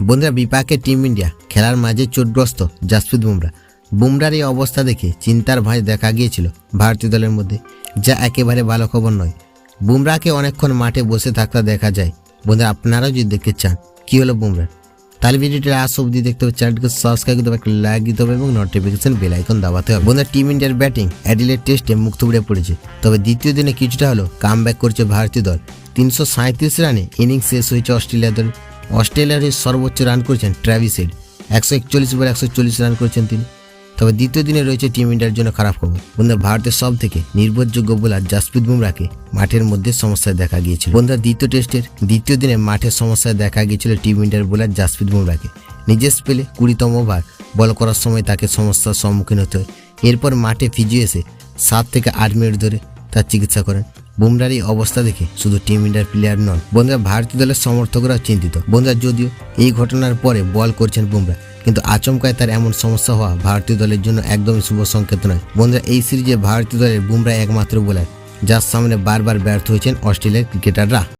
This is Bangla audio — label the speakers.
Speaker 1: বন্ধুরা, বিপাকে টিম ইন্ডিয়া খেলার মাঝে চোটগ্রস্ত জাসপ্রীত বুমরা। বুমরার এই অবস্থা দেখে চিন্তার ভাঁজ দেখা গিয়েছিল ভারতীয় দলের মধ্যে, যা একেবারে ভালো খবর নয়। বুমরাকে অনেকক্ষণ মাঠে বসে থাকতে দেখা যায়। বন্ধুরা, আপনারাও যদি দেখতে চান কি হলো বুমরার, তাহলে ভিডিওটি আজ অবধি দেখতে হবে। চ্যানেলটিকে সাবস্ক্রাইব করতে হবে, একটা লাইক দিতে হবে এবং নোটিফিকেশন বেল আইকন দাবাতে হবে। বন্ধুরা, টিম ইন্ডিয়ার ব্যাটিং অ্যাডিলেড টেস্টে মুখ থুবড়ে পড়েছে। তবে দ্বিতীয় দিনে কিছুটা হলো কামব্যাক করছে ভারতীয় দল। 337 রানে ইনিংস শেষ হয়েছে অস্ট্রেলিয়া দল। অস্ট্রেলিয়ার হয়ে সর্বোচ্চ রান করেছেন ট্র্যাভিস হেড, 141 বলে 140 রান করেছেন তিনি। তবে দ্বিতীয় দিনে রয়েছে টিম ইন্ডিয়ার জন্য খারাপ খবর। বন্ধুরা, ভারতের সব থেকে নির্ভরযোগ্য বোলার জাসপ্রীত বুমরাকে মাঠের মধ্যে সমস্যায় দেখা গিয়েছিল। বন্ধুরা, দ্বিতীয় টেস্টের দ্বিতীয় দিনে মাঠের সমস্যায় দেখা গিয়েছিল টিম ইন্ডিয়ার বোলার জাসপ্রীত বুমরাকে। নিজের স্পেলে 20তম ওভার বল করার সময় তাকে সমস্যার সম্মুখীন হতে হয়। এরপর মাঠে ফিজিও এসে 7 থেকে 8 মিনিট ধরে তার চিকিৎসা করেন। বুমরার এই অবস্থা দেখে শুধু টিম ইন্ডিয়ার প্লেয়ার নন, বন্ধুরা ভারতীয় দলের সমর্থকরাও চিন্তিত। বন্ধুরা, যদিও এই ঘটনার পরে বল করছেন বুমরা, কিন্তু আচমকায় তার এমন সমস্যা হওয়া ভারতীয় দলের জন্য একদমই শুভ সংকেত নয়। বন্ধুরা, এই সিরিজে ভারতীয় দলের বুমরা একমাত্র বোলার যার সামনে বারবার ব্যর্থ হয়েছেন অস্ট্রেলিয়ার ক্রিকেটাররা।